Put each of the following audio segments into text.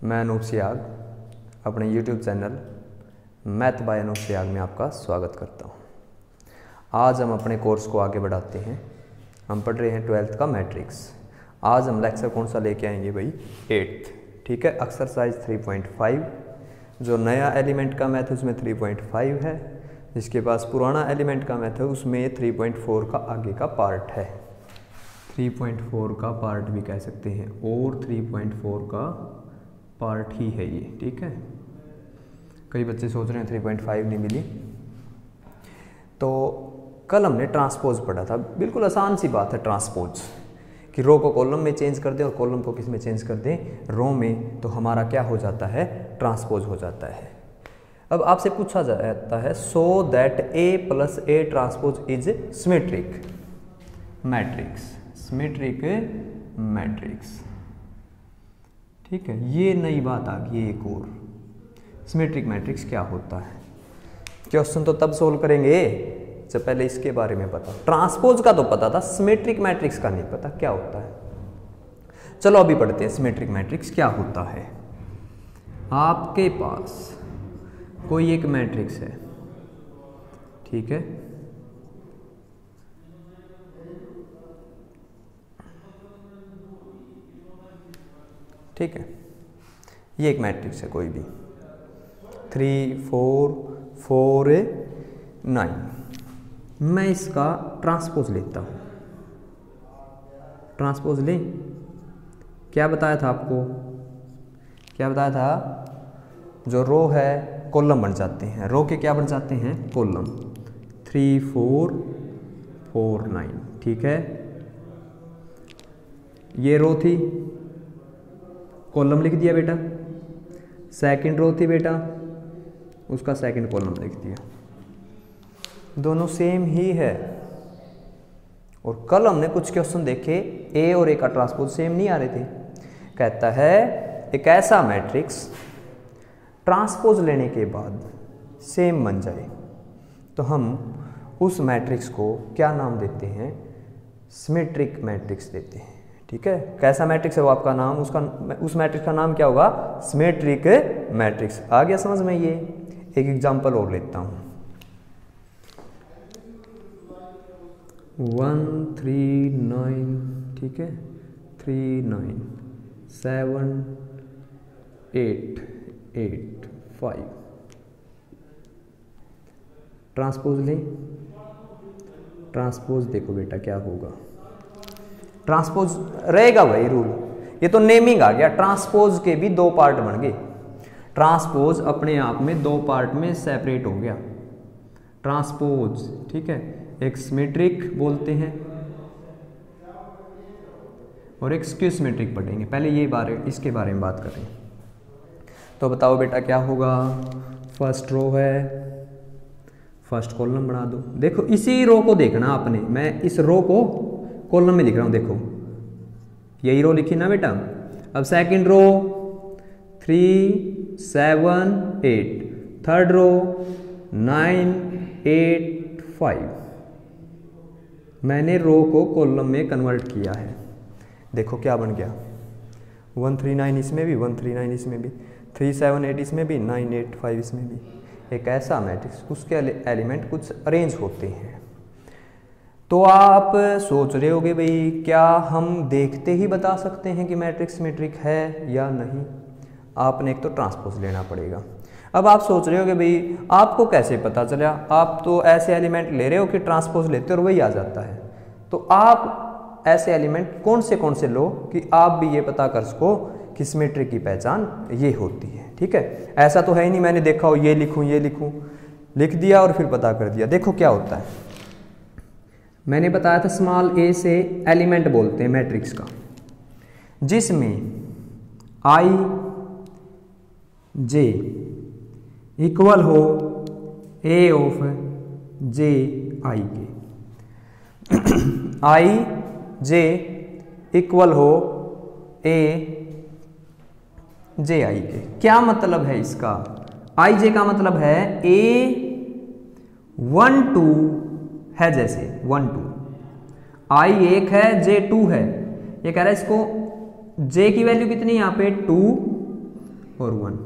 मैं अनूप सियाग अपने YouTube channel math by Anoop Siyag में आपका स्वागत करता हूँ। आज हम अपने कोर्स को आगे बढ़ाते हैं। हम पढ़ रहे हैं 12th का मैट्रिक्स। आज हम लेक्चर कौन सा लेके आएंगे भाई? 8th। ठीक है, एक्सरसाइज 3.5। जो नया एलिमेंट का मैथ है उसमें 3.5 है, जिसके पास पुराना एलिमेंट का मैथ है उसमें 3.4 का आगे का पार्ट है। 3.4 का पार्ट भी कह सकते हैं और 3.4 का पार्ट ही है ये। ठीक है, कई बच्चे सोच रहे हैं 3.5 नहीं मिली। तो कल हमने ट्रांसपोज पढ़ा था। बिल्कुल आसान सी बात है ट्रांसपोज, कि रो को कॉलम में चेंज कर दें और कॉलम को किस में चेंज कर दें? रो में। तो हमारा क्या हो जाता है? ट्रांसपोज हो जाता है। अब आपसे पूछा जाता है so that A plus A transpose is symmetric matrix. Symmetric matrix. ठीक है, ये नई बात आ गई एक और। सिमेट्रिक मैट्रिक्स क्या होता है? क्वेश्चन तो तब सोल्व करेंगे जब पहले इसके बारे में पता। ट्रांसपोज का तो पता था, सिमेट्रिक मैट्रिक्स का नहीं पता क्या होता है। चलो अभी पढ़ते हैं सिमेट्रिक मैट्रिक्स क्या होता है। आपके पास कोई एक मैट्रिक्स है, ठीक है, ठीक है, ये एक मैट्रिक्स है कोई भी 3 4 4 9। मैं इसका ट्रांसपोज लेता हूँ। ट्रांसपोज ले, क्या बताया था आपको? क्या बताया था? जो रो है कॉलम बन जाते हैं। रो के क्या बन जाते हैं? कॉलम। 3 4 4 9। ठीक है, ये रो थी, कॉलम लिख दिया बेटा। सेकंड रो थी बेटा, उसका सेकंड कॉलम लिख दिया। दोनों सेम ही है। और कल हमने कुछ क्वेश्चन देखे, ए और ए का ट्रांसपोज सेम नहीं आ रहे थे। कहता है एक ऐसा मैट्रिक्स ट्रांसपोज लेने के बाद सेम बन जाए तो हम उस मैट्रिक्स को क्या नाम देते हैं? सिमेट्रिक मैट्रिक्स देते हैं। ठीक है, कैसा मैट्रिक्स है वो आपका नाम, उस मैट्रिक्स का नाम क्या होगा? Symmetric matrix. आ गया समझ में? ये एक एग्जांपल और लेता हूं। 1 3 9, ठीक है, 3 9 7 8 8 5। ट्रांसपोज लें। ट्रांसपोज देखो बेटा क्या होगा। ट्रांसपोज रहेगा भाई रूल। ये तो नेमिंग आ गया। ट्रांसपोज के भी दो पार्ट बन गए। ट्रांसपोज अपने आप में दो पार्ट में सेपरेट हो गया। ट्रांसपोज, ठीक है, एक सिमेट्रिक बोलते हैं और एक स्क्यू सिमेट्रिक पढ़ेंगे। पहले ये इसके बारे में बात करें। तो बताओ बेटा क्या होगा? फर्स्ट रो है, फर्स्ट कॉलम बना दो। देखो इसी रो को देखना आपने। मैं इस रो को कॉलम में लिख रहा हूं, देखो यही रो लिखी ना बेटा। अब सेकंड रो 3 7 8, थर्ड रो 9 8 5। मैंने रो को कॉलम में कन्वर्ट किया है। देखो क्या बन गया? 1 3 9 इसमें भी, 1 3 9 इसमें भी, 3 7 8 इसमें भी, 9 8 5 इसमें भी। एक ऐसा मैट्रिक्स, उसके एलिमेंट कुछ अरेंज होते हैं। तो आप सोच रहे होगे भाई क्या हम देखते ही बता सकते हैं कि मैट्रिक्स सिमेट्रिक है या नहीं? आपने एक तो ट्रांसपोज लेना पड़ेगा। अब आप सोच रहे होगे भाई आपको कैसे पता चला? आप तो ऐसे एलिमेंट ले रहे हो कि ट्रांसपोज लेते हो और वही आ जाता है। तो आप ऐसे एलिमेंट कौन से लो कि आप भी ये पता कर सको कि सिमेट्रिक की पहचान ये होती है। ठीक है, ऐसा तो है ही नहीं मैंने देखा हो ये लिखूं लिख दिया और फिर पता कर दिया। देखो क्या होता है। मैंने बताया था स्मॉल a से एलिमेंट बोलते हैं मैट्रिक्स का, जिसमें i j इक्वल हो a ऑफ j i के। i j इक्वल हो a j i के। क्या मतलब है इसका? i j का मतलब है a 1 2 है, जैसे 1 2, i 1 है, j 2 है। ये कह रहा है इसको j की वैल्यू कितनी है यहाँ पे 2, और 1।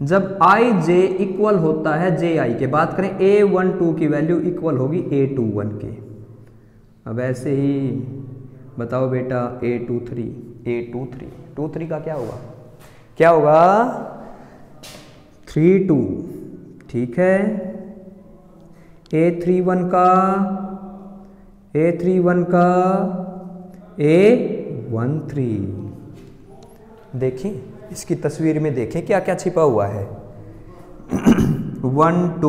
जब आई जे इक्वल होता है जे आई के, बात करें A12 की वैल्यू इक्वल होगी A21 के। अब ऐसे ही बताओ बेटा A23 का क्या होगा, क्या होगा 32, ठीक है। A31 का A13, देखिए इसकी तस्वीर में देखें क्या क्या छिपा हुआ है। 1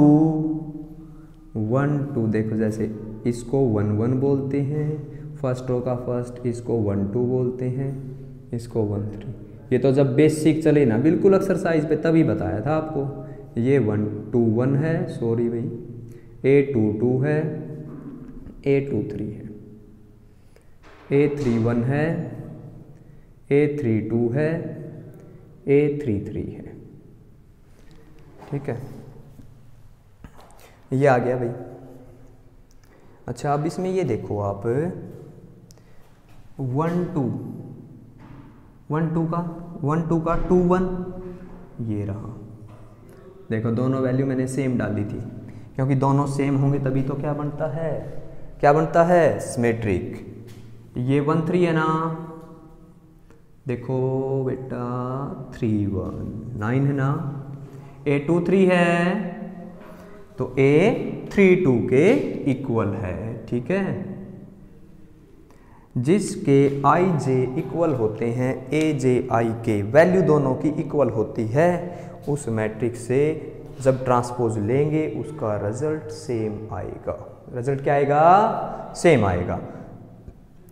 2 देखो, जैसे इसको 1 1 बोलते हैं, फर्स्ट रो का फर्स्ट, इसको 1 2 बोलते हैं, इसको 1 3। ये तो जब बेसिक चले ना बिल्कुल एक्सरसाइज पे तभी बताया था आपको। ये 1 2 1 है, सॉरी भाई, A22 है, A23 है, A31 है, A32 है, A33 है, ठीक है। ये आ गया भाई। अच्छा अब इसमें ये देखो आप 1 2 का 2 1, ये रहा। देखो दोनों वैल्यू मैंने सेम डाली थी, क्योंकि दोनों सेम होंगे तभी तो क्या बनता है, क्या बनता है, सिमेट्रिक। ये 1 3 है ना, देखो बेटा 3 1 9 है ना, A23 है तो A32 के इक्वल है, ठीक है। जिसके आई जे इक्वल होते हैं ए जे आई के, वैल्यू दोनों की इक्वल होती है, उस मैट्रिक्स से जब ट्रांसपोज लेंगे उसका रिजल्ट सेम आएगा। रिजल्ट क्या आएगा, सेम आएगा।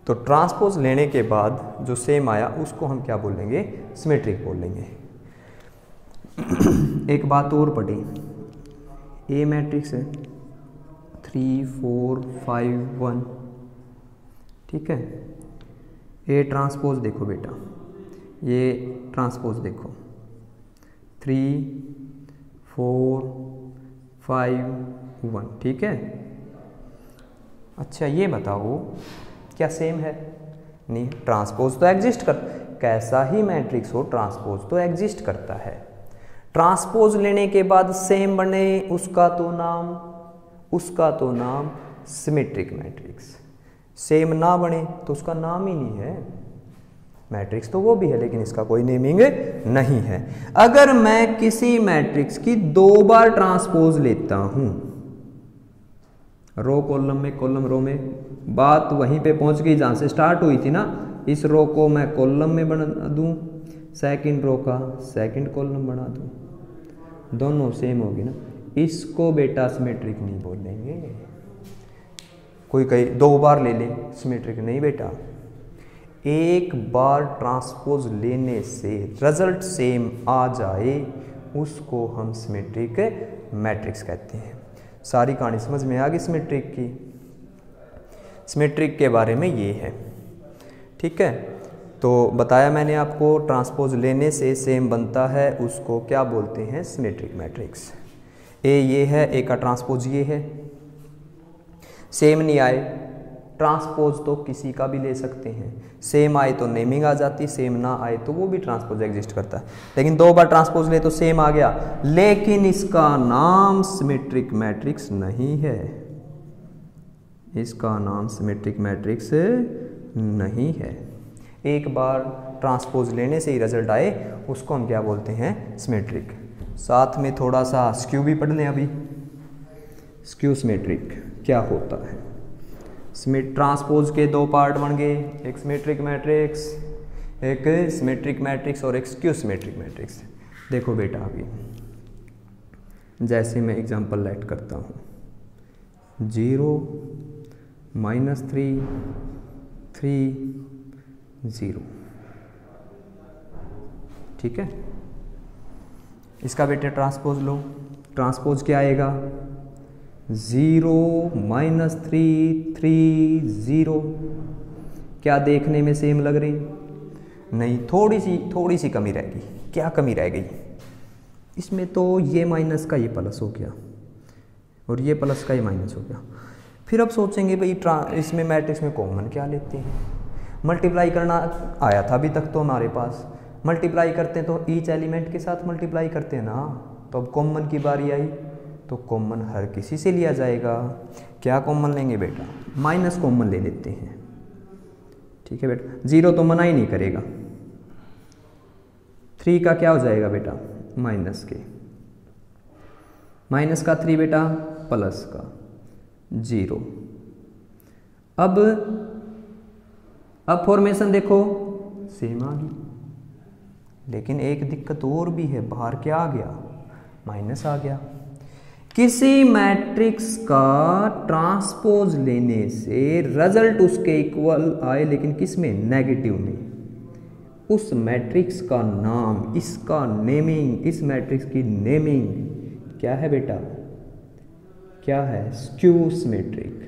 तो ट्रांसपोज लेने के बाद जो सेम आया उसको हम क्या बोलेंगे, सिमेट्रिक बोलेंगे। एक बात और पढ़ी, ए मैट्रिक्स है 3 4 5 1, ठीक है। ए ट्रांसपोज देखो बेटा, ये ट्रांसपोज देखो 3 4 5 1, ठीक है। अच्छा ये बताओ क्या सेम है, नहीं, ट्रांसपोज तो एग्जिस्ट कर, कैसा ही मैट्रिक्स हो ट्रांसपोज तो एग्जिस्ट करता है। ट्रांसपोज लेने के बाद सेम बने उसका तो नाम सिमेट्रिक मैट्रिक्स, सेम ना बने तो उसका नाम ही नहीं है। मैट्रिक्स तो वो भी है लेकिन इसका कोई नेमिंग नहीं है। अगर मैं किसी मैट्रिक्स की 2 बार ट्रांसपोज लेता हूं, रो कॉलम में, कॉलम रो में, बात वहीं पे पहुंच गई जहां से स्टार्ट हुई थी ना। इस रो को मैं कॉलम में बना दूं, सेकंड रो का सेकंड कॉलम बना दूं, दोनों सेम होगी ना, इसको बेटा सिमेट्रिक नहीं बोलेंगे। कोई कहीं 2 बार ले ले, सिमेट्रिक नहीं बेटा। एक बार ट्रांसपोज लेने से रिजल्ट सेम आ जाए उसको हम सिमेट्रिक मैट्रिक्स कहते हैं। सारी कहानी समझ में आ गई सिमेट्रिक की। सिमेट्रिक के बारे में ये है, ठीक है। तो बताया मैंने आपको, ट्रांसपोज लेने से सेम बनता है उसको क्या बोलते हैं, सिमेट्रिक मैट्रिक्स। ए ये है, ए का ट्रांसपोज ये है। सेम नहीं आए, ट्रांसपोज तो किसी का भी ले सकते हैं, सेम आए तो नेमिंग आ जाती, सेम ना आए तो वो भी ट्रांसपोज एग्जिस्ट करता है। लेकिन 2 बार ट्रांसपोज ले तो सेम आ गया, लेकिन इसका नाम सिमेट्रिक मैट्रिक्स नहीं है, इसका नाम सिमेट्रिक मैट्रिक्स नहीं है। एक बार ट्रांसपोज लेने से ही रिजल्ट आए उसको हम क्या बोलते हैं, सिमेट्रिक। साथ में थोड़ा सा स्क्यू भी पढ़ लें अभी। स्क्यू सिमेट्रिक क्या होता है, ट्रांसपोज के 2 पार्ट बन गए, एक सिमेट्रिक मैट्रिक्स, एक सिमेट्रिक मैट्रिक्स और एक स्क्यू सिमेट्रिक मैट्रिक्स। देखो बेटा अभी जैसे मैं एग्जांपल लेट करता हूँ 0 -3 3 0, ठीक है। इसका बेटा ट्रांसपोज लो, ट्रांसपोज क्या आएगा 0 -3 3 0। क्या देखने में सेम लग रही, नहीं, थोड़ी सी कमी रहेगी। क्या कमी रह गई इसमें, तो ये माइनस का ये प्लस हो गया और ये प्लस का ये माइनस हो गया। फिर अब सोचेंगे भाई इसमें मैट्रिक्स में कॉमन क्या लेते हैं, मल्टीप्लाई करना आया था अभी तक तो हमारे पास, मल्टीप्लाई करते हैं तो ईच एलिमेंट के साथ मल्टीप्लाई करते हैं ना। तो अब कॉमन की बारी आई तो कॉमन हर किसी से लिया जाएगा। क्या कॉमन लेंगे बेटा? माइनस कॉमन ले लेते हैं। ठीक है बेटा, 0 तो मना ही नहीं करेगा। 3 का क्या हो जाएगा बेटा? माइनस के, माइनस का 3 बेटा प्लस का 0। अब फॉर्मेशन देखो सेम आ गई, लेकिन एक दिक्कत और भी है, बाहर क्या आ गया? माइनस आ गया। किसी मैट्रिक्स का ट्रांसपोज लेने से रिजल्ट उसके इक्वल आए, लेकिन किस में? नेगेटिव में। उस मैट्रिक्स का नाम, इसका नेमिंग, इस मैट्रिक्स की नेमिंग क्या है बेटा? क्या है? Skew symmetric.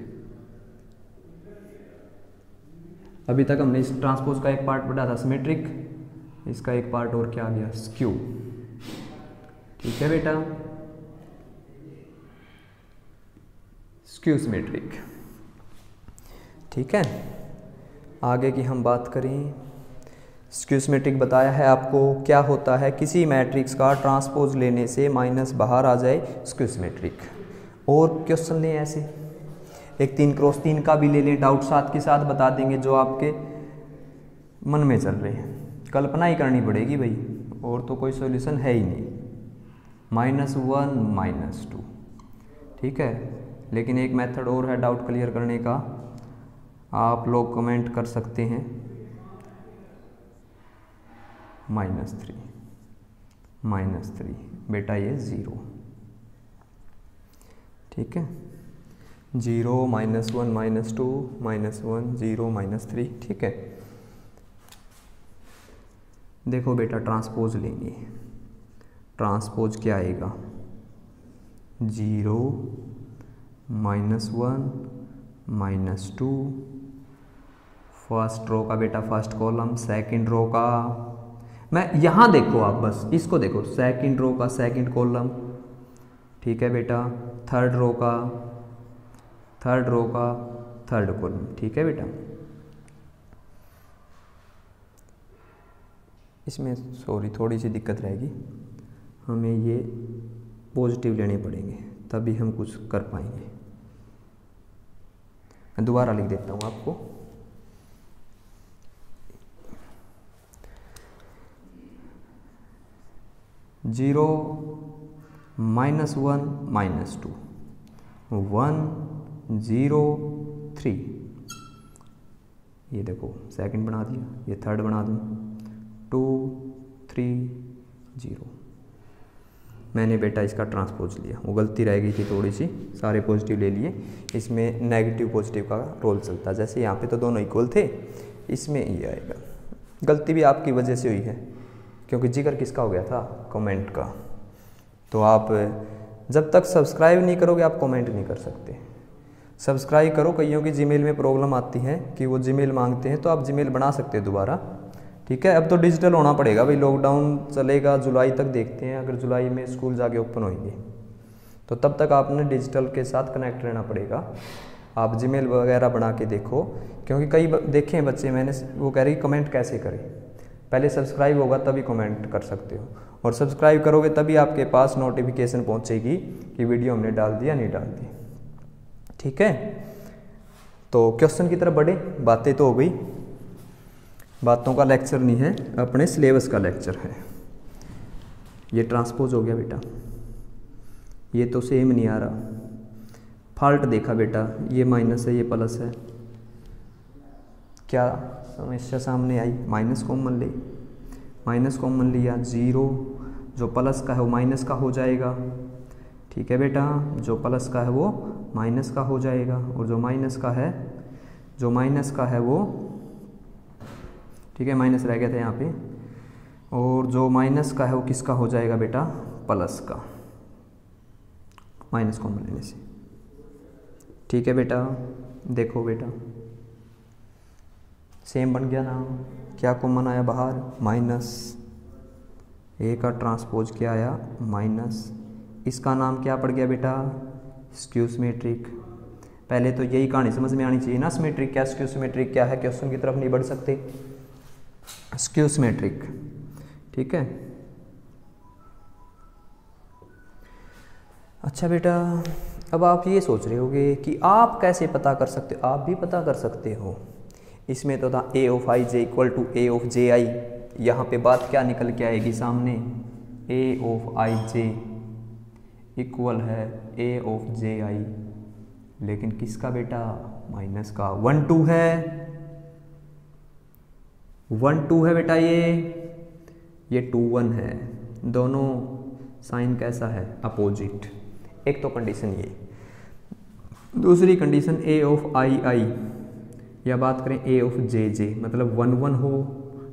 अभी तक हमने इस ट्रांसपोज का एक पार्ट पढ़ा था सिमेट्रिक, इसका एक पार्ट और क्या आ गया? स्क्यू। ठीक है बेटा, स्क्यू सिमेट्रिक। ठीक है, आगे की हम बात करें। स्क्यू सिमेट्रिक बताया है आपको क्या होता है? किसी मैट्रिक्स का ट्रांसपोज लेने से माइनस बाहर आ जाए, स्क्यू सिमेट्रिक। और क्वेश्चन लें ऐसे, एक 3 क्रॉस 3 का भी ले लें, डाउट साथ के साथ बता देंगे जो आपके मन में चल रहे हैं। कल्पना ही करनी पड़ेगी भाई, और तो कोई सॉल्यूशन है ही नहीं। -1 -2। ठीक है, लेकिन एक मेथड और है डाउट क्लियर करने का, आप लोग कमेंट कर सकते हैं। -3 बेटा ये 0। ठीक है, 0 -1 -2 -1 0 -3। ठीक है, देखो बेटा ट्रांसपोज लेंगे, ट्रांसपोज क्या आएगा? 0 -1 -2, फर्स्ट रो का बेटा फर्स्ट कॉलम, सेकंड रो का, मैं यहाँ देखो आप बस इसको देखो, सेकंड रो का सेकंड कॉलम। ठीक है बेटा, थर्ड रो का थर्ड कॉलम। ठीक है बेटा, इसमें सॉरी थोड़ी सी दिक्कत रहेगी, हमें ये पॉजिटिव लेने पड़ेंगे तभी हम कुछ कर पाएंगे। मैं दोबारा लिख देता हूँ आपको। जीरो -1 -2 1 0 3, ये देखो सेकंड बना दिया, ये थर्ड बना दूँ 2 3 0। मैंने बेटा इसका ट्रांसपोज लिया, वो गलती रह गई थी थोड़ी सी, सारे पॉजिटिव ले लिए, इसमें नेगेटिव पॉजिटिव का रोल चलता, जैसे यहाँ पे तो दोनों इक्वल थे, इसमें ये आएगा। गलती भी आपकी वजह से हुई है, क्योंकि जिक्र किसका हो गया था? कमेंट का। तो आप जब तक सब्सक्राइब नहीं करोगे आप कमेंट नहीं कर सकते। सब्सक्राइब करो, कईयों की जीमेल में प्रॉब्लम आती है कि वो जीमेल मांगते हैं, तो आप जीमेल बना सकते हैं दोबारा। ठीक है, अब तो डिजिटल होना पड़ेगा भाई, लॉकडाउन चलेगा जुलाई तक, देखते हैं अगर जुलाई में स्कूल जाके ओपन होंगे तो तब तक आपने डिजिटल के साथ कनेक्ट रहना पड़ेगा। आप जीमेल वगैरह बना के देखो, क्योंकि कई देखे हैं बच्चे, मैंने वो कह रही कमेंट कैसे करें, पहले सब्सक्राइब होगा तभी कमेंट कर सकते हो, और सब्सक्राइब करोगे तभी आपके पास नोटिफिकेशन पहुंचेगी कि वीडियो हमने डाल दिया नहीं डाल दी। ठीक है, तो क्वेश्चन की तरफ बढ़े। बातें तो हो गई, बातों का लेक्चर नहीं है, अपने सिलेबस का लेक्चर है। ये ट्रांसपोज हो गया बेटा, ये तो सेम नहीं आ रहा, फॉल्ट देखा बेटा, ये माइनस है ये प्लस है, क्या समस्या सामने आई? माइनस कॉमन ले, माइनस कॉमन लिया, 0 जो प्लस का है वो माइनस का हो जाएगा। ठीक है बेटा, जो प्लस का है वो माइनस का हो जाएगा, और जो माइनस का है वो, ठीक है माइनस रह गया था यहाँ पे, और जो माइनस का है वो किसका हो जाएगा बेटा? प्लस का, माइनस कॉमन लेने से। ठीक है बेटा, देखो बेटा सेम बन गया ना, क्या कॉमन आया बाहर? माइनस, ए का ट्रांसपोज क्या आया? माइनस, इसका नाम क्या पड़ गया बेटा? Skew symmetric. पहले तो यही कहानी समझ में आनी चाहिए ना, सिमेट्रिक क्या स्क्यू सिमेट्रिक क्या है, क्वेश्चन की तरफ नहीं बढ़ सकते। स्क्यू सिमेट्रिक, ठीक है। अच्छा बेटा, अब आप ये सोच रहे होगे कि आप कैसे पता कर सकते हो। आप भी पता कर सकते हो। इसमें तो था a of I J equal to a of J I. यहाँ पे बात क्या निकल के आएगी सामने, a of I J equal है a ऑफ जे आई, लेकिन किसका बेटा, माइनस का। 1 2 है, 1 2 है बेटा, ये 2 1 है। दोनों साइन कैसा है, अपोजिट। एक तो कंडीशन ये। दूसरी कंडीशन a ऑफ आई आई, या बात करें a ऑफ जे जे, मतलब 1 1 हो,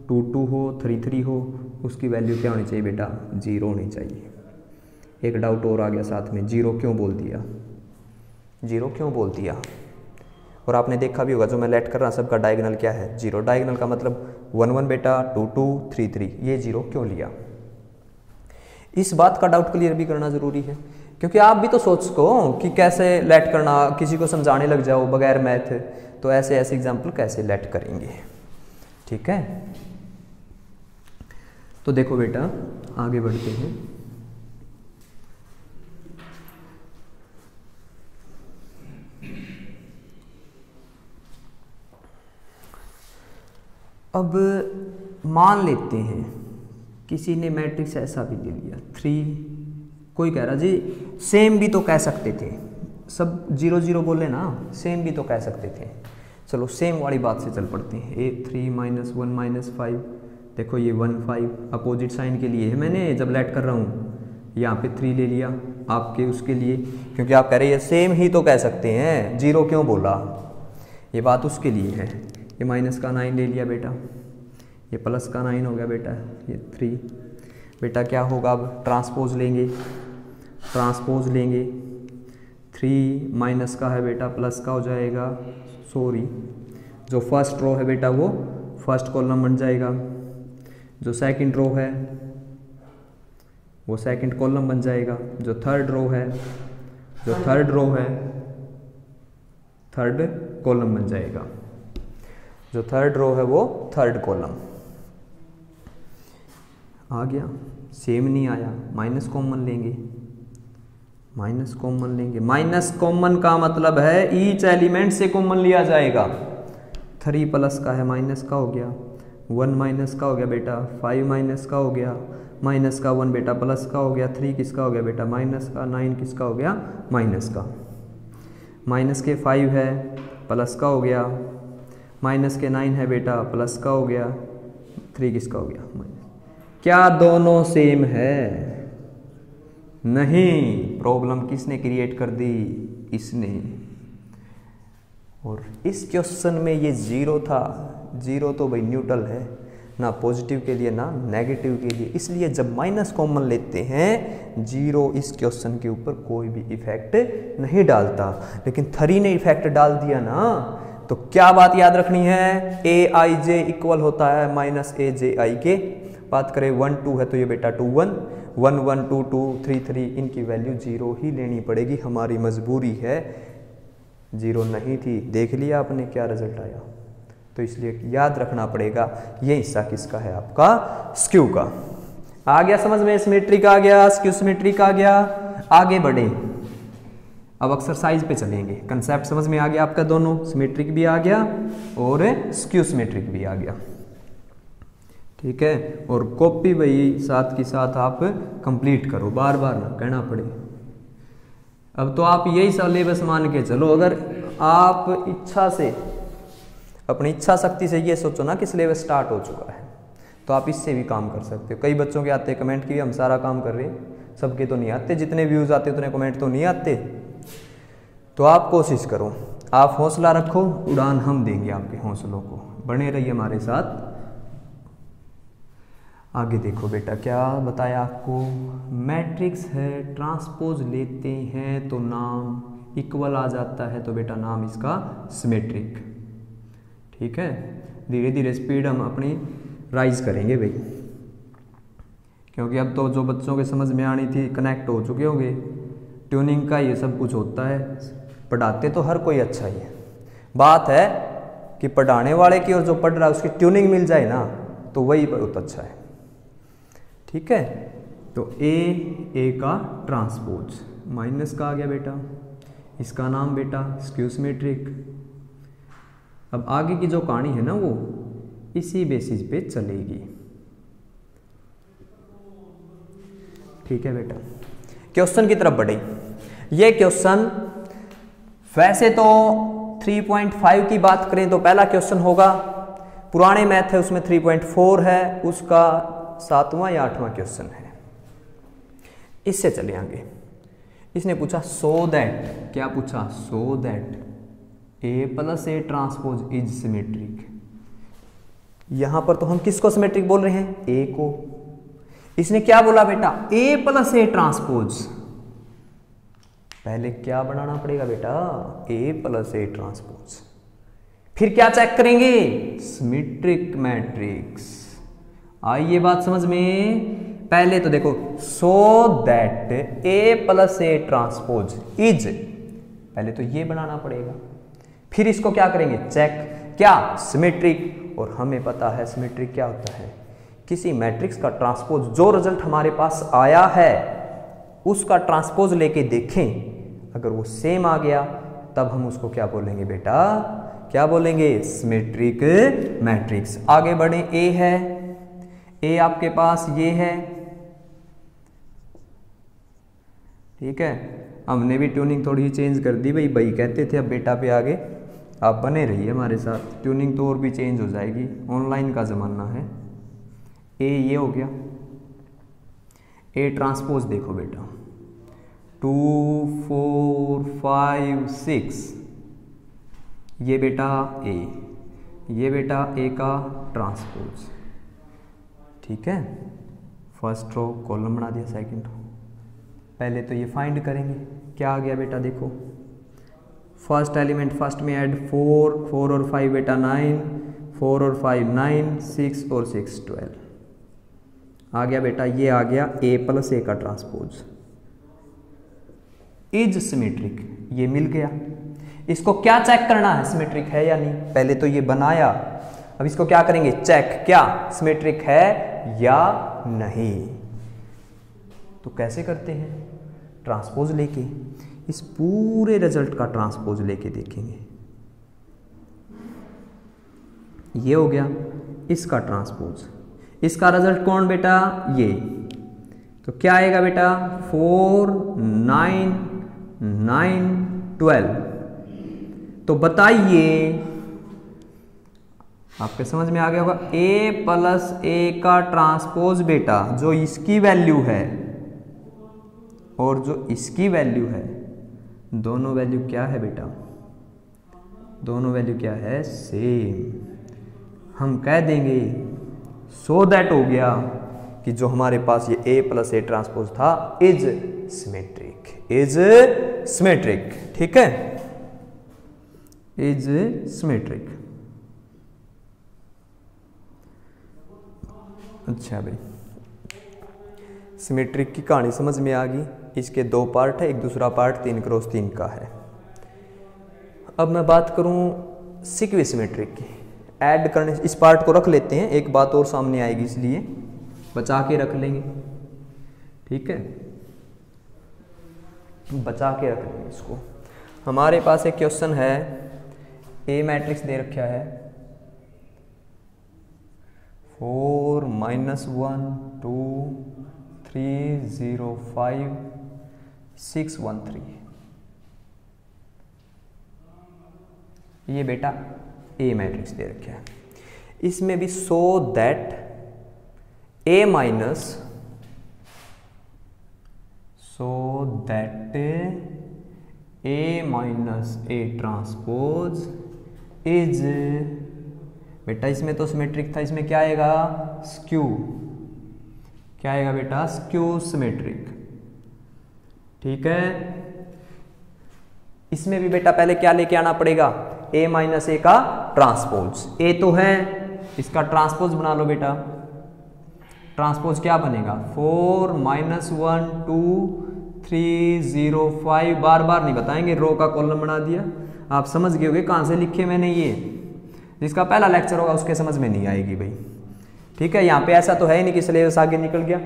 2 2 हो, 3 3 हो, उसकी वैल्यू क्या होनी चाहिए बेटा, 0 होनी चाहिए। एक डाउट और आ गया साथ में, 0 क्यों बोल दिया, 0 क्यों बोल दिया। और आपने देखा भी होगा जो मैं लेट कर रहा सबका डायगोनल क्या है, 0। डायगोनल का मतलब 1 1 बेटा, 2 2 3 3, ये 0 क्यों लिया। इस बात का डाउट क्लियर भी करना जरूरी है, क्योंकि आप भी तो सोच सको कि कैसे लेट करना, किसी को समझाने लग जाओ बगैर मैथ, तो ऐसे ऐसे एग्जाम्पल कैसे लेट करेंगे। ठीक है, तो देखो बेटा आगे बढ़ते हैं। अब मान लेते हैं किसी ने मैट्रिक्स ऐसा भी ले लिया 3, कोई कह रहा जी सेम भी तो कह सकते थे, सब 0 0 बोले ना, सेम भी तो कह सकते थे। चलो सेम वाली बात से चल पड़ते हैं। a 3 - 1 - 5, देखो ये 1 5 अपोजिट साइन के लिए है। मैंने जब लेट कर रहा हूँ यहाँ पे 3 ले लिया आपके उसके लिए, क्योंकि आप कह रहे हैं सेम ही तो कह सकते हैं, 0 क्यों बोला, ये बात उसके लिए है। ये माइनस का 9 ले लिया बेटा, ये प्लस का 9 हो गया बेटा, ये 3 बेटा क्या होगा, अब ट्रांसपोज लेंगे, ट्रांसपोज लेंगे, 3 माइनस का है बेटा प्लस का हो जाएगा, सॉरी जो फर्स्ट रो है बेटा वो फर्स्ट कॉलम बन जाएगा, जो सेकंड रो है वो सेकंड कॉलम बन जाएगा, जो थर्ड रो है थर्ड कॉलम बन जाएगा, जो थर्ड रो है वो थर्ड कॉलम आ गया। सेम नहीं आया, माइनस कॉमन लेंगे, माइनस कॉमन लेंगे। माइनस कॉमन का मतलब है ईच एलिमेंट से कॉमन लिया जाएगा। 3 प्लस का है माइनस का हो गया, 1 माइनस का हो गया बेटा, 5 माइनस का हो गया, माइनस का 1 बेटा प्लस का हो गया, 3 किसका हो गया बेटा माइनस का, 9 किसका हो गया माइनस का, माइनस के 5 है प्लस का हो गया, माइनस के 9 है बेटा प्लस का हो गया, 3 किसका हो गया माइनस। क्या दोनों सेम है? नहीं, प्रॉब्लम किसने क्रिएट कर दी, इसने। और इस क्वेश्चन में ये 0 था, 0 तो भाई न्यूट्रल है, ना पॉजिटिव के लिए ना नेगेटिव के लिए, इसलिए जब माइनस कॉमन लेते हैं 0 इस क्वेश्चन के ऊपर कोई भी इफेक्ट नहीं डालता। लेकिन 3 ने इफेक्ट डाल दिया ना, तो क्या बात याद रखनी है, ए आई जे इक्वल होता है माइनस ए जे आई के। बात करें 1 2 है तो ये बेटा 2 1, 1 1 2 2 3 3, इनकी वैल्यू 0 ही लेनी पड़ेगी, हमारी मजबूरी है। 0 नहीं थी, देख लिया आपने क्या रिजल्ट आया। तो इसलिए याद रखना पड़ेगा ये हिस्सा किसका है, आपका स्क्यू का। आ गया समझ में, सिमेट्रिक आ गया, स्क्यू सिमेट्रिक आ गया। आगे बढ़े, अब एक्सरसाइज पे चलेंगे। कंसेप्ट समझ में आ गया आपका, दोनों सिमेट्रिक भी आ गया और स्क्यू सिमेट्रिक भी आ गया। ठीक है, और कॉपी भाई साथ के साथ आप कंप्लीट करो, बार बार ना कहना पड़े। अब तो आप यही सिलेबस मान के चलो, अगर आप इच्छा से, अपनी इच्छा शक्ति से ये सोचो ना कि सिलेबस स्टार्ट हो चुका है, तो आप इससे भी काम कर सकते हो। कई बच्चों के आते हैं कमेंट की हम सारा काम कर रहे हैं, सबके तो नहीं आते, जितने व्यूज़ आते उतने कमेंट तो नहीं आते। तो आप कोशिश करो, आप हौसला रखो, उड़ान हम देंगे आपके हौसलों को, बने रहिए हमारे साथ। आगे देखो बेटा क्या बताया आपको, मैट्रिक्स है, ट्रांसपोज लेते हैं तो नाम इक्वल आ जाता है, तो बेटा नाम इसका सिमेट्रिक। ठीक है, धीरे धीरे स्पीड हम अपनी राइज करेंगे भाई, क्योंकि अब तो जो बच्चों के समझ में आनी थी कनेक्ट हो चुके होंगे। ट्यूनिंग का ये सब कुछ होता है, पढ़ाते तो हर कोई अच्छा ही है, बात है कि पढ़ाने वाले की और जो पढ़ रहा है उसकी ट्यूनिंग मिल जाए ना, तो वही बहुत अच्छा है। ठीक है, तो ए का ट्रांसपोज माइनस का आ गया बेटा, इसका नाम बेटा स्क्यू सिमेट्रिक। अब आगे की जो कहानी है ना वो इसी बेसिस पे चलेगी। ठीक है बेटा, क्वेश्चन की तरफ बढ़े। ये क्वेश्चन वैसे तो 3.5 की बात करें तो पहला क्वेश्चन होगा, पुराने मैथ है उसमें 3.4 है, उसका 7वां या 8वां क्वेश्चन है। इससे चले आगे। इसने पूछा सो दैट, क्या पूछा, so that A plus A transpose is symmetric. यहां पर तो हम किसको सिमेट्रिक बोल रहे हैं, ए को। इसने क्या बोला बेटा, ए प्लस ए ट्रांसपोज। पहले क्या बनाना पड़ेगा बेटा, ए प्लस ए ट्रांसपोज। फिर क्या चेक करेंगे, सिमेट्रिक मैट्रिक्स। आइए बात समझ में। पहले तो देखो so that A plus A transpose is, पहले तो ये बनाना पड़ेगा। फिर इसको क्या करेंगे, चेक, क्या, सिमेट्रिक। और हमें पता है सिमेट्रिक क्या होता है, किसी मैट्रिक्स का ट्रांसपोज, जो रिजल्ट हमारे पास आया है उसका ट्रांसपोज लेके देखें, अगर वो सेम आ गया तब हम उसको क्या बोलेंगे बेटा, क्या बोलेंगे, सिमेट्रिक मैट्रिक्स। आगे बढ़े, ए है, ए आपके पास ये है, ठीक है। हमने भी ट्यूनिंग थोड़ी चेंज कर दी, भाई कहते थे अब बेटा पे आगे आप बने रहिए हमारे साथ, ट्यूनिंग तो और भी चेंज हो जाएगी, ऑनलाइन का ज़माना है। ए ये हो गया, ए ट्रांसपोज देखो बेटा 2 4 5 6, ये बेटा ए, ये बेटा ए का ट्रांसपोज, ठीक है। फर्स्ट रो कॉलम बना दिया, सेकंड रो। पहले तो ये फाइंड करेंगे, क्या आ गया बेटा, देखो फर्स्ट एलिमेंट फर्स्ट में ऐड 4 4 और 5 बेटा 9, 4 और 5 9, 6 और 6 12 आ गया बेटा। ये आ गया ए प्लस ए का ट्रांसपोज इज सिमेट्रिक, ये मिल गया। इसको क्या चेक करना है, सिमेट्रिक है या नहीं। पहले तो ये बनाया, अब इसको क्या करेंगे, चेक, क्या सिमेट्रिक है या नहीं। तो कैसे करते हैं, ट्रांसपोज लेके, इस पूरे रिजल्ट का ट्रांसपोज लेके देखेंगे। ये हो गया इसका ट्रांसपोज, इसका रिजल्ट कौन बेटा, ये। तो क्या आएगा बेटा, 4 9 9 12। तो बताइए, आपके समझ में आ गया होगा, ए प्लस ए का ट्रांसपोज बेटा, जो इसकी वैल्यू है और जो इसकी वैल्यू है, दोनों वैल्यू क्या है बेटा, दोनों वैल्यू क्या है, सेम। हम कह देंगे सो दैट हो गया कि जो हमारे पास ये ए प्लस ए ट्रांसपोज था इज सिमेट्रिक, इज सिमेट्रिक, ठीक है, इज सिमेट्रिक। अच्छा भाई, सिमेट्रिक की कहानी समझ में आ गई। इसके 2 पार्ट है, एक दूसरा पार्ट 3x3 का है। अब मैं बात करूं सिक्वी सिमेट्रिक की, ऐड करने, इस पार्ट को रख लेते हैं, एक बात और सामने आएगी इसलिए बचा के रख लेंगे, ठीक है, बचा के रख लेंगे इसको। हमारे पास एक क्वेश्चन है, ए मैट्रिक्स दे रखा है 4 -1 2 3 0 5 6 1 3। ये बेटा ए मैट्रिक्स दे रखा है। इसमें भी so that A minus, so that A minus A transpose is, बेटा इसमें तो सिमेट्रिक था, इसमें क्या आएगा, स्क्यू, क्या आएगा बेटा, स्क्यू सिमेट्रिक, ठीक है। इसमें भी बेटा पहले क्या लेके आना पड़ेगा, ए माइनस ए का ट्रांसपोज। ए तो है, इसका ट्रांसपोज बना लो बेटा। ट्रांसपोज क्या बनेगा, 4 -1 2 3 0 5, बार बार नहीं बताएंगे, रो का कॉलम बना दिया। आप समझ गए होंगे कहां से लिखे मैंने, ये जिसका पहला लेक्चर होगा उसके समझ में नहीं आएगी भाई, ठीक है। यहाँ पे ऐसा तो है ही नहीं कि सिलेबस आगे निकल गया,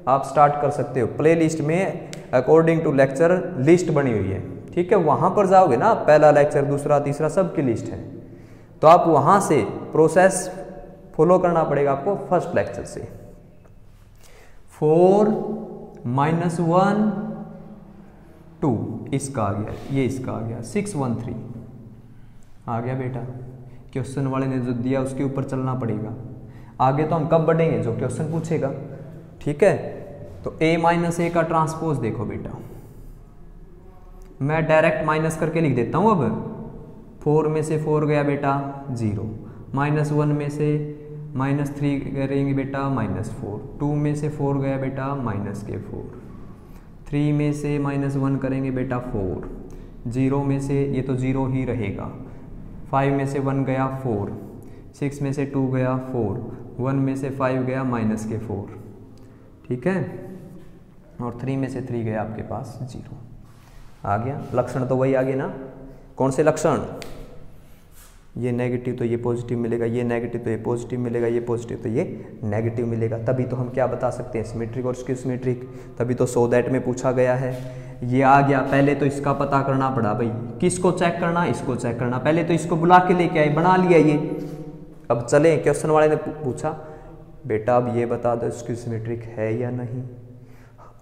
आप स्टार्ट कर सकते हो। प्ले लिस्ट में अकॉर्डिंग टू लेक्चर लिस्ट बनी हुई है, ठीक है, वहाँ पर जाओगे ना, पहला लेक्चर, दूसरा, तीसरा, सबकी लिस्ट है, तो आप वहाँ से प्रोसेस फॉलो करना पड़ेगा आपको फर्स्ट लेक्चर से। 4 -1 2 इसका आ गया, ये इसका आ गया, 6 1 3 आ गया बेटा। क्वेश्चन वाले ने जो दिया उसके ऊपर चलना पड़ेगा। आगे तो हम कब बढ़ेंगे, जो क्वेश्चन पूछेगा, ठीक है। तो a - a का ट्रांसपोज देखो बेटा, मैं डायरेक्ट माइनस करके लिख देता हूं। अब 4 में से 4 गया बेटा 0, -1 में से -3 करेंगे बेटा -4, 2 में से 4 गया बेटा -4, 3 में से -1 करेंगे बेटा 4, 0 में से ये तो 0 ही रहेगा, 5 में से 1 गया 4, 6 में से 2 गया 4, 1 में से 5 गया -4, ठीक है, और 3 में से 3 गया आपके पास 0 आ गया। लक्षण तो वही आ गए ना, कौन से लक्षण, ये नेगेटिव तो ये पॉजिटिव मिलेगा, ये नेगेटिव तो ये पॉजिटिव मिलेगा, ये पॉजिटिव तो ये नेगेटिव मिलेगा। तभी तो हम क्या बता सकते हैं, सिमेट्रिक और स्क्यू सिमेट्रिक, तभी तो सो दैट में पूछा गया है। ये आ गया, पहले तो इसका पता करना पड़ा भाई, किसको चेक करना, इसको चेक करना, पहले तो इसको बुला के लेके आए, बना लिया ये। अब चले, क्वेश्चन वाले ने पूछा बेटा अब ये बता दो स्क्यू सिमेट्रिक है या नहीं।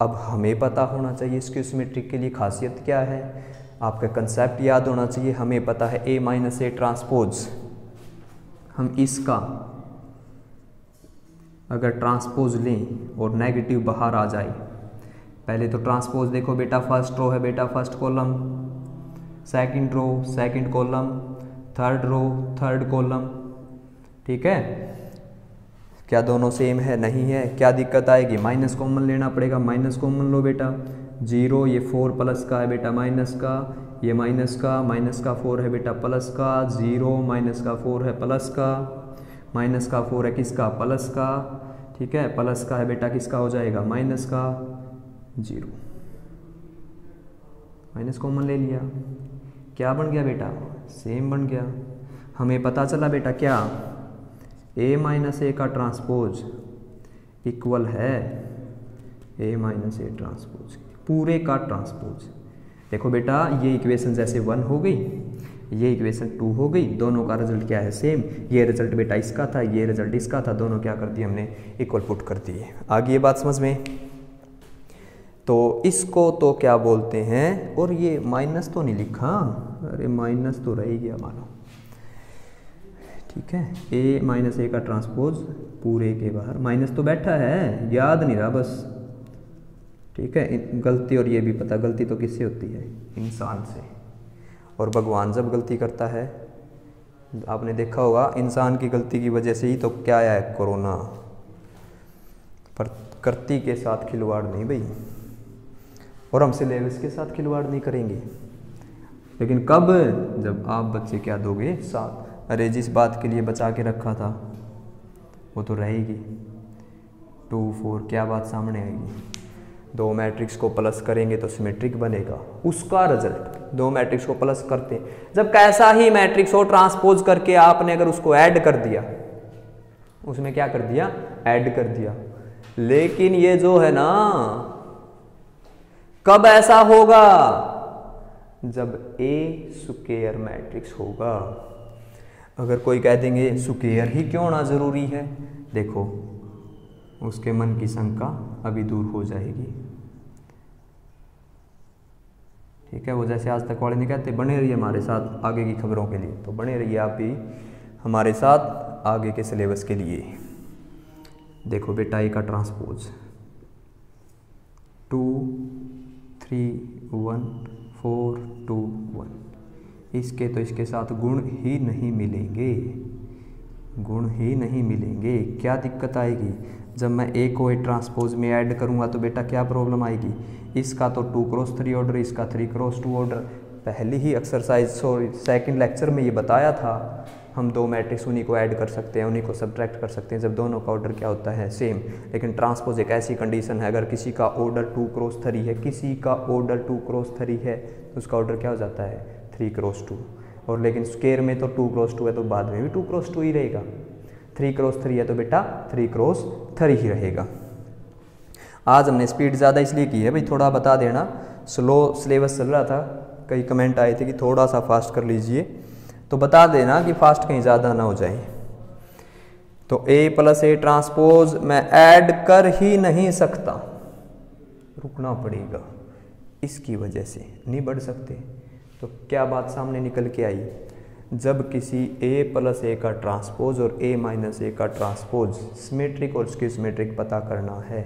अब हमें पता होना चाहिए स्क्यू सिमेट्रिक के लिए खासियत क्या है, आपका कंसेप्ट याद होना चाहिए। हमें पता है a - a ट्रांसपोज, हम इसका अगर ट्रांसपोज लें और नेगेटिव बाहर आ जाए, पहले तो ट्रांसपोज देखो बेटा, फर्स्ट रो है बेटा first column, second row second column, third row third column, ठीक है। क्या दोनों सेम है, नहीं है, क्या दिक्कत आएगी, माइनस कॉमन लेना पड़ेगा, माइनस कॉमन लो बेटा, 0 ये 4 प्लस का है बेटा माइनस का, ये माइनस का 4 है बेटा प्लस का, 0 माइनस का 4 है प्लस का, माइनस का 4 है किसका, प्लस का, ठीक है, प्लस का है बेटा किसका हो जाएगा, माइनस का, 0 माइनस कॉमन ले लिया, क्या बन गया बेटा, सेम बन गया। हमें पता चला बेटा क्या, a - a का ट्रांसपोज इक्वल है a - a ट्रांसपोज, पूरे का ट्रांसपोज। देखो बेटा ये इक्वेशन जैसे 1 हो गई, ये इक्वेशन 2 हो गई, दोनों का रिजल्ट क्या है, सेम। ये रिजल्ट बेटा इसका था, ये रिजल्ट इसका था, दोनों क्या कर दिए हमने, इक्वल पुट कर दिए। आगे ये बात समझ में। तो इसको तो क्या बोलते हैं, और ये माइनस तो नहीं लिखा, अरे माइनस तो रह ही गया मानो, ठीक है। a - a का ट्रांसपोज पूरे के बाहर, माइनस तो बैठा है, याद नहीं रहा बस, ठीक है। गलती, और ये भी पता, गलती तो किससे होती है, इंसान से, और भगवान जब गलती करता है, आपने देखा होगा इंसान की गलती की वजह से ही तो क्या आया है, कोरोना। पर करती के साथ खिलवाड़ नहीं भाई, और हम सिलेबस के साथ खिलवाड़ नहीं करेंगे, लेकिन कब, जब आप बच्चे क्या दोगे, साथ। अरे जिस बात के लिए बचा के रखा था वो तो रहेगी, 2 4 क्या बात सामने आएगी, 2 मैट्रिक्स को प्लस करेंगे तो सिमेट्रिक बनेगा, उसका रिजल्ट 2 मैट्रिक्स को प्लस करते हैं, जब कैसा ही मैट्रिक्स हो ट्रांसपोज करके आपने अगर उसको ऐड कर दिया, उसमें क्या कर दिया, ऐड कर दिया। लेकिन ये जो है ना, कब ऐसा होगा, जब a स्क्वायर मैट्रिक्स होगा। अगर कोई कह देंगे स्क्वायर ही क्यों होना ज़रूरी है, देखो उसके मन की शंका अभी दूर हो जाएगी, ठीक है। वो जैसे आज तक वाले नहीं कहते, बने रहिए हमारे साथ आगे की खबरों के लिए, तो बने रहिए आप भी हमारे साथ आगे के सिलेबस के लिए। देखो बेटा ए का ट्रांसपोज 2 3 1 4 2 1, इसके तो इसके साथ गुण ही नहीं मिलेंगे, गुण ही नहीं मिलेंगे। क्या दिक्कत आएगी, जब मैं ए को ए ट्रांसपोज में ऐड करूंगा तो बेटा क्या प्रॉब्लम आएगी, इसका तो 2x3 ऑर्डर, इसका 3x2 ऑर्डर। पहले ही एक्सरसाइज सेकंड लेक्चर में ये बताया था, हम 2 मैट्रिक्स उन्हीं को ऐड कर सकते हैं, उन्हीं को सब्ट्रैक्ट कर सकते हैं जब दोनों का ऑर्डर क्या होता है, सेम। लेकिन ट्रांसपोज एक ऐसी कंडीशन है, अगर किसी का ऑर्डर 2x3 है, किसी का ऑर्डर 2x3 है, तो उसका ऑर्डर क्या हो जाता है, 3x2। और लेकिन स्क्वायर में तो 2x2 है, तो बाद में भी 2x2 ही रहेगा। 3x3 है तो बेटा 3x3 ही रहेगा। आज हमने स्पीड ज़्यादा इसलिए की है भाई, थोड़ा बता देना, स्लो सिलेबस चल रहा था, कई कमेंट आए थे कि थोड़ा सा फास्ट कर लीजिए, तो बता देना कि फास्ट कहीं ज़्यादा ना हो जाए। तो A प्लस A ट्रांसपोज मैं ऐड कर ही नहीं सकता, रुकना पड़ेगा, इसकी वजह से नहीं बढ़ सकते। तो क्या बात सामने निकल के आई, जब किसी A प्लस A का ट्रांसपोज और A माइनस A का ट्रांसपोज सिमेट्रिक और स्क्यू सिमेट्रिक पता करना है,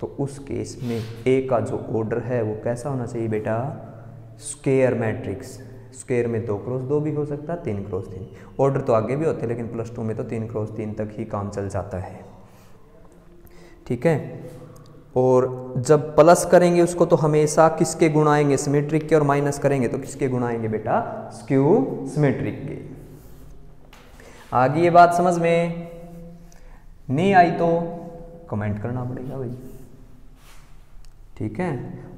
तो उस केस में A का जो ऑर्डर है वो कैसा होना चाहिए बेटा, स्क्वायर मैट्रिक्स। स्क्वायर में 2x2 भी हो सकता है, 3x3। ऑर्डर तो आगे भी होते हैं, लेकिन +2 में तो 3x3 तक ही काम चल जाता है, ठीक है। और जब प्लस करेंगे उसको तो हमेशा किसके गुणाएंगे, सिमेट्रिक के, और माइनस करेंगे तो किसके गुणाएंगे बेटा, स्क्यू सिमेट्रिक के। आगे ये बात समझ में नहीं आई तो कमेंट करना पड़ेगा भाई, ठीक है।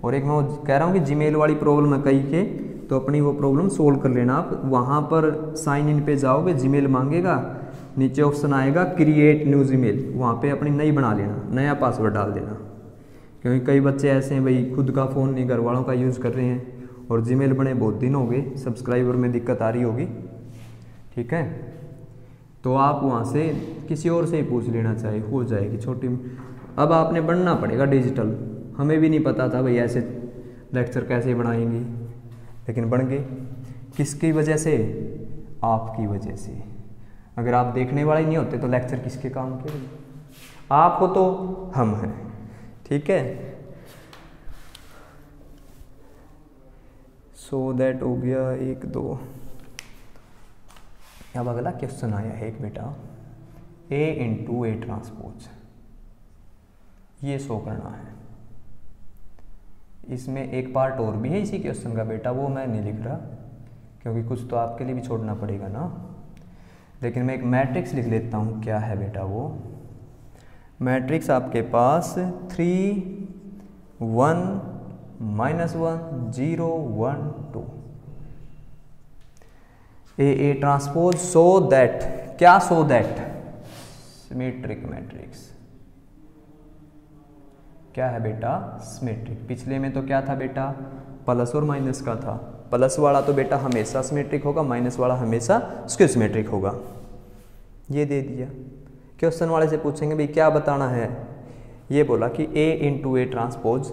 और एक मैं कह रहा हूँ कि जीमेल वाली प्रॉब्लम है कई के, तो अपनी वो प्रॉब्लम सोल्व कर लेना आप। वहाँ पर साइन इन पे जाओगे, जीमेल मांगेगा, नीचे ऑप्शन आएगा क्रिएट न्यू जीमेल, वहाँ पे अपनी नई बना लेना, नया पासवर्ड डाल देना, क्योंकि कई बच्चे ऐसे हैं भाई खुद का फ़ोन नहीं घर वालों का यूज़ कर रहे हैं, और जीमेल बने बहुत दिन हो गए, सब्सक्राइबर में दिक्कत आ रही होगी, ठीक है। तो आप वहाँ से किसी और से ही पूछ लेना, चाहे हो जाएगी छोटी। अब आपने बनना पड़ेगा डिजिटल, हमें भी नहीं पता था भाई ऐसे लेक्चर कैसे बनाएंगे, लेकिन बन गए। किसकी वजह से, आपकी वजह से। अगर आप देखने वाले नहीं होते तो लेक्चर किसके काम के, आप हो तो हम हैं, ठीक है। सो दैट हो गया 1 2। अब अगला क्वेश्चन आया है एक बेटा, A इंटू A ट्रांसपोज, ये शो करना है। इसमें एक पार्ट और भी है इसी क्वेश्चन का बेटा, वो मैं नहीं लिख रहा क्योंकि कुछ तो आपके लिए भी छोड़ना पड़ेगा ना, लेकिन मैं एक मैट्रिक्स लिख लेता हूँ। क्या है बेटा वो मैट्रिक्स, आपके पास 3 1 -1 0 1 2 A ट्रांसपोज सो दैट, क्या सो दैट, सिमेट्रिक मैट्रिक्स। क्या है बेटा, सिमेट्रिक। पिछले में तो क्या था बेटा, प्लस और माइनस का था, प्लस वाला तो बेटा हमेशा सिमेट्रिक होगा, माइनस वाला हमेशा स्क्वायर सिमेट्रिक होगा। ये दे दिया। क्वेश्चन वाले से पूछेंगे भाई क्या बताना है, ये बोला कि A इंटू A ट्रांसपोज,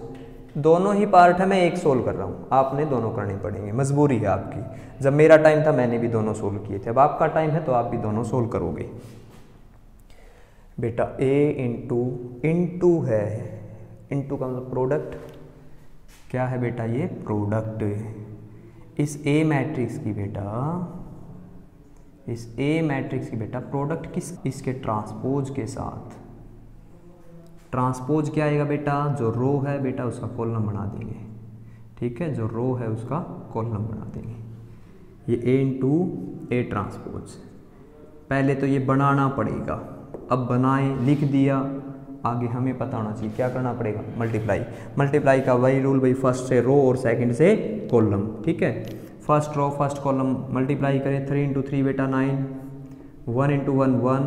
दोनों ही पार्ट है, मैं एक सोल्व कर रहा हूँ, आपने दोनों करने पड़ेंगे, मजबूरी है आपकी। जब मेरा टाइम था मैंने भी दोनों सोल्व किए थे, अब आपका टाइम है तो आप भी दोनों सोल्व करोगे बेटा। A इंटू है, इंटू का मतलब प्रोडक्ट, क्या है बेटा ये प्रोडक्ट। इस A मैट्रिक्स की बेटा, इस A मैट्रिक्स की बेटा प्रोडक्ट किस, इसके ट्रांसपोज के साथ। ट्रांसपोज क्या आएगा बेटा, जो रो है बेटा उसका कॉलम बना देंगे, ठीक है, जो रो है उसका कॉलम बना देंगे। ये A इंटू A ट्रांसपोज, पहले तो ये बनाना पड़ेगा, अब बनाए लिख दिया, आगे हमें पता होना चाहिए क्या करना पड़ेगा, मल्टीप्लाई। मल्टीप्लाई का वही रूल भाई, फर्स्ट से रो और सेकंड से कॉलम, ठीक है। First row first column multiply करें, 3 इंटू 3 बेटा 9, 1 इंटू 1 1,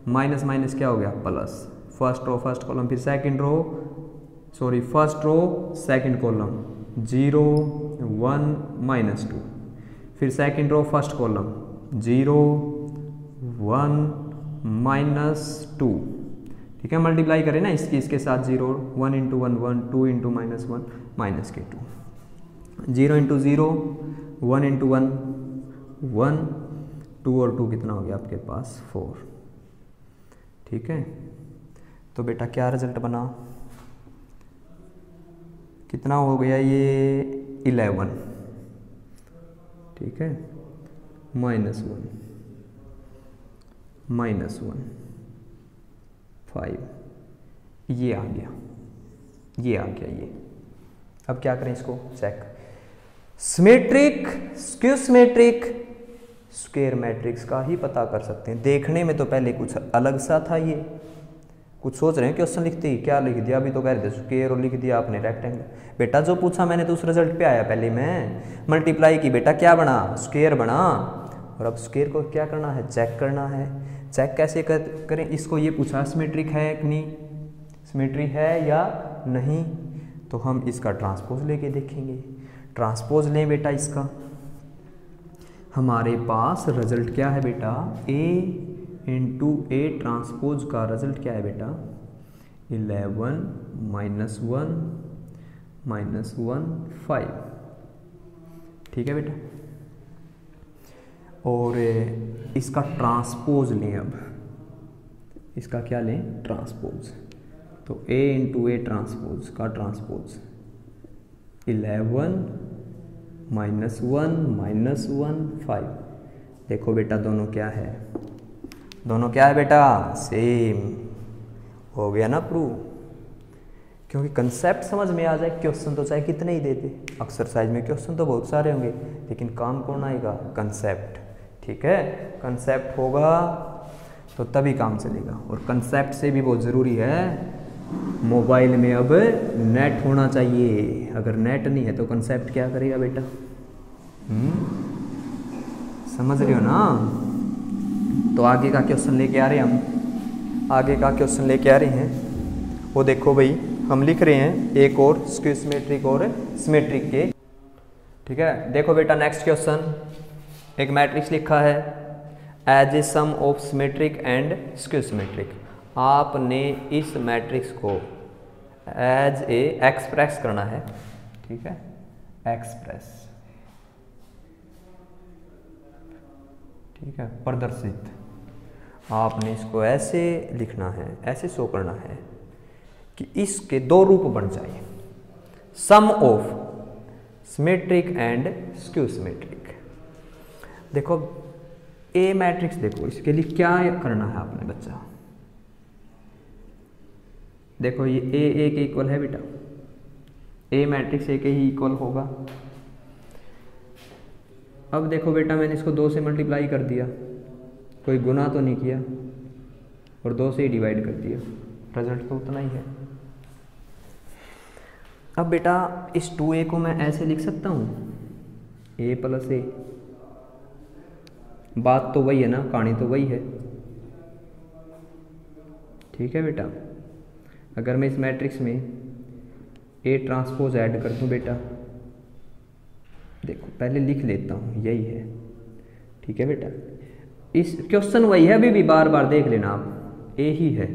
माइनस माइनस क्या हो गया plus. First row first column, फिर second row, sorry first row second column, 0 1 -2, फिर सेकंड रो फर्स्ट कॉलम 0 1 -2, ठीक है। मल्टीप्लाई करें ना इसकी इसके साथ, 0 1 इंटू 1 1, 2 इंटू -1 माइनस के 2, 0 इंटू 0 1 इंटू 1 1, 2 और 2 कितना हो गया आपके पास 4, ठीक है। तो बेटा क्या रिजल्ट बना, कितना हो गया ये 11, ठीक है, -1 -1 5, ये आ गया, ये आ गया ये। अब क्या करें इसको check, symmetric skew symmetric square matrix का ही पता कर सकते हैं। देखने में तो पहले कुछ अलग सा था, ये कुछ सोच रहे हैं क्वेश्चन लिखते ही क्या लिख दिया, अभी तो कह रहे थे स्क्वायर और लिख दिया आपने रेक्टेंगल। बेटा जो पूछा मैंने तो उस रिजल्ट पे आया, पहले मैं मल्टीप्लाई की बेटा क्या बना, स्क्वायर बना, और अब स्क्वायर को क्या करना है, चेक करना है। चेक कैसे करें इसको, ये पूछा सिमेट्रिक है कि नहीं, सिमेट्री है या नहीं, तो हम इसका ट्रांसपोज लेके देखेंगे। ट्रांसपोज लें बेटा इसका, हमारे पास रिजल्ट क्या है बेटा, A इंटू ए ट्रांसपोज का रिजल्ट क्या है बेटा, 11 माइनस 1 माइनस 1 5। ठीक है बेटा, और इसका ट्रांसपोज लें, अब इसका क्या लें, ट्रांसपोज। तो A इंटू ए ट्रांसपोज का ट्रांसपोज 11 माइनस 1 माइनस 1 5। देखो बेटा दोनों क्या है, दोनों क्या है बेटा, सेम। हो गया ना प्रूव। क्योंकि कंसेप्ट समझ में आ जाए, क्वेश्चन तो चाहे कितने ही दे दे, एक्सरसाइज में क्वेश्चन तो बहुत सारे होंगे, लेकिन काम कौन आएगा, कंसेप्ट। ठीक है, कंसेप्ट होगा तो तभी काम चलेगा। और कंसेप्ट से भी बहुत ज़रूरी है, मोबाइल में अब नेट होना चाहिए। अगर नेट नहीं है तो कंसेप्ट क्या करेगा बेटा, समझ रहे हो ना। तो आगे का क्वेश्चन लेके आ रहे हैं हम, आगे का क्वेश्चन लेके आ रहे हैं। वो देखो भाई, हम लिख रहे हैं एक और स्क्यू सिमेट्रिक और सिमेट्रिक के। ठीक है, देखो बेटा नेक्स्ट क्वेश्चन, एक मैट्रिक्स लिखा है as a sum of symmetric and skew symmetric. आपने इस मैट्रिक्स को एज ए एक्सप्रेस करना है। ठीक है, एक्सप्रेस, ठीक है, प्रदर्शित। आपने इसको ऐसे लिखना है, ऐसे शो करना है कि इसके दो रूप बन जाए, sum of symmetric and skew symmetric. देखो ए मैट्रिक्स, देखो इसके लिए क्या करना है आपने बच्चा, देखो ये ए के इक्वल है बेटा, ए मैट्रिक्स ए के ही इक्वल होगा। अब देखो बेटा मैंने इसको 2 से मल्टीप्लाई कर दिया, कोई गुना तो नहीं किया, और 2 से ही डिवाइड कर दिया, रिजल्ट तो उतना ही है। अब बेटा इस 2a को मैं ऐसे लिख सकता हूँ, a प्लस ए। बात तो वही है ना, कहानी तो वही है। ठीक है बेटा, अगर मैं इस मैट्रिक्स में ए ट्रांसपोज ऐड कर दूं बेटा, देखो पहले लिख लेता हूं, यही है। ठीक है बेटा, इस क्वेश्चन वही है, अभी भी बार बार देख लेना आप, ए ही है।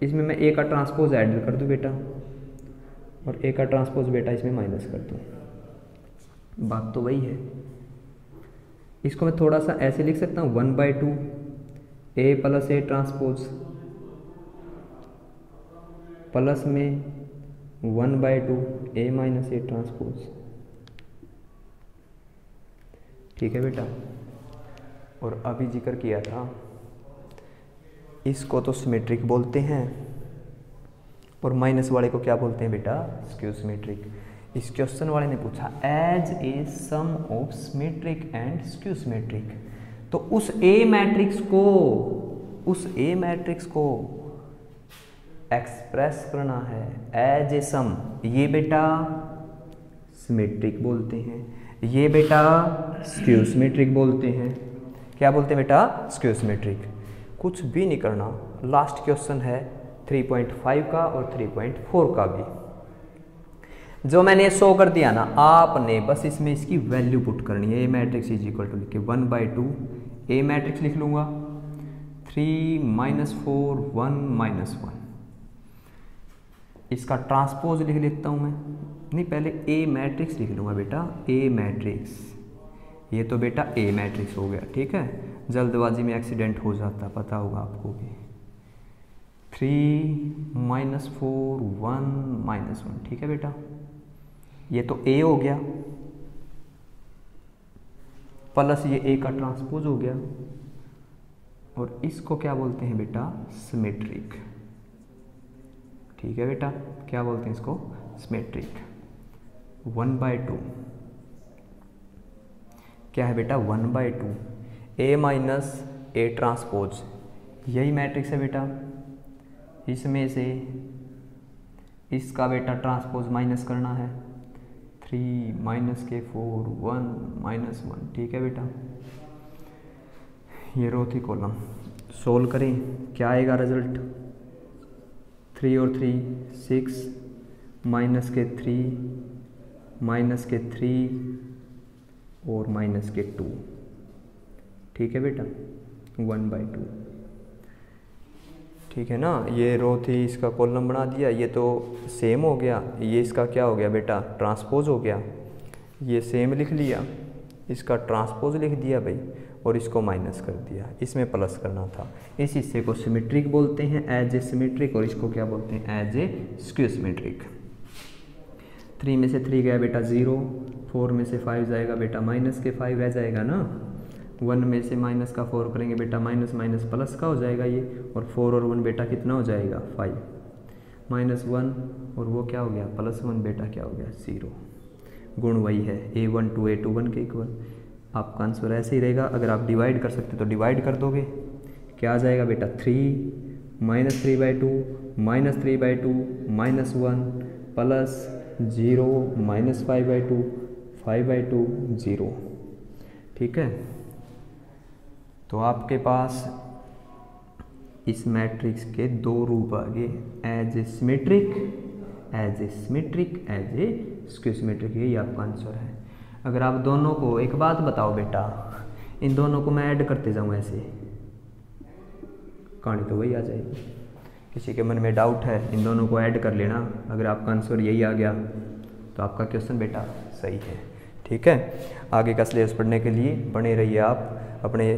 इसमें मैं ए का ट्रांसपोज ऐड कर दूं बेटा, और ए का ट्रांसपोज बेटा इसमें माइनस कर दूं, बात तो वही है। इसको मैं थोड़ा सा ऐसे लिख सकता हूँ, 1/2 ए प्लस ए ट्रांसपोज प्लस में 1/2 ए माइनस ए ट्रांसपोज। ठीक है बेटा, और अभी जिक्र किया था, इसको तो सिमेट्रिक बोलते हैं, और माइनस वाले को क्या बोलते हैं बेटा, स्क्यू सिमेट्रिक। इस क्वेश्चन वाले ने पूछा as a sum of symmetric and skew symmetric, तो उस ए मैट्रिक्स को एक्सप्रेस करना है एज ए सम। ये बेटा सिमेट्रिक बोलते हैं, ये बेटा स्क्यू सिमेट्रिक बोलते हैं। क्या बोलते हैं बेटा, स्क्यू सिमेट्रिक। कुछ भी नहीं करना, लास्ट क्वेश्चन है 3.5 का और 3.4 का भी, जो मैंने शो कर दिया ना, आपने बस इसमें इसकी वैल्यू पुट करनी है। ए मैट्रिक्स इज इक्वल टू लिख के 1/2 ए मैट्रिक्स लिख लूंगा, 3 - 4 1 - 1। इसका ट्रांसपोज लिख लेता हूं मैं, नहीं पहले ए मैट्रिक्स लिख लूंगा बेटा, ए मैट्रिक्स। ये तो बेटा ए मैट्रिक्स हो गया। ठीक है, जल्दबाजी में एक्सीडेंट हो जाता, पता होगा आपको भी। 3 - 4 1 - 1। ठीक है बेटा, ये तो ए हो गया, प्लस ये ए का ट्रांसपोज हो गया, और इसको क्या बोलते हैं बेटा, सिमेट्रिक। ठीक है बेटा, क्या बोलते हैं इसको, सिमेट्रिक। 1/2 क्या है बेटा, 1/2 ए माइनस ए ट्रांसपोज, यही मैट्रिक्स है बेटा। इसमें से इसका बेटा ट्रांसपोज माइनस करना है, 3 - 4 1 - 1। ठीक है बेटा, ये रो थी कॉलम। सोल्व करें, क्या आएगा रिजल्ट, 3 और 3 6, माइनस के 3, माइनस के 3 और माइनस के 2। ठीक है बेटा, 1/2। ठीक है ना, ये रो थी, इसका कॉलम बना दिया, ये तो सेम हो गया, ये इसका क्या हो गया बेटा, ट्रांसपोज हो गया। ये सेम लिख लिया, इसका ट्रांसपोज लिख दिया भाई, और इसको माइनस कर दिया, इसमें प्लस करना था। इस हिस्से को सिमेट्रिक बोलते हैं, एज ए सिमेट्रिक, और इसको क्या बोलते हैं, एज ए स्क्यू सिमेट्रिक। 3 में से 3 गया बेटा 0, 4 में से 5 जाएगा बेटा माइनस के 5 रह जाएगा ना, 1 में से माइनस का 4 करेंगे बेटा माइनस माइनस प्लस का हो जाएगा ये, और 4 और 1 बेटा कितना हो जाएगा 5, -1 और वो क्या हो गया +1 बेटा क्या हो गया 0। गुण वही है, A1 2 A2 1 के इक्वल। आपका आंसर ऐसे ही रहेगा। अगर आप डिवाइड कर सकते तो डिवाइड कर दोगे, क्या आ जाएगा बेटा 3 -3/2 -3/2 -1 +0 -5/2 5/2 0। ठीक है, तो आपके पास इस मैट्रिक्स के 2 रूप आ गए, as a symmetric, as a symmetric, as a skew symmetric. यही आपका आंसर है। अगर आप दोनों को, एक बात बताओ बेटा, इन दोनों को मैं ऐड करते जाऊँ ऐसे, कहानी तो वही आ जाएगी। किसी के मन में डाउट है, इन दोनों को ऐड कर लेना, अगर आपका आंसर यही आ गया तो आपका क्वेश्चन बेटा सही है। ठीक है, आगे का सिलेबस पढ़ने के लिए बने रहिए आप अपने,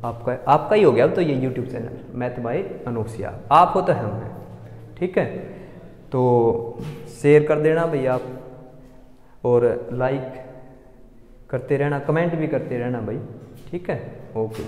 आपका ही हो गया अब तो ये YouTube channel math by Anoop Siyag, आप हो तो हम हैं। ठीक है, तो शेयर कर देना भैया आप, और लाइक करते रहना, कमेंट भी करते रहना भाई। ठीक है, ओके।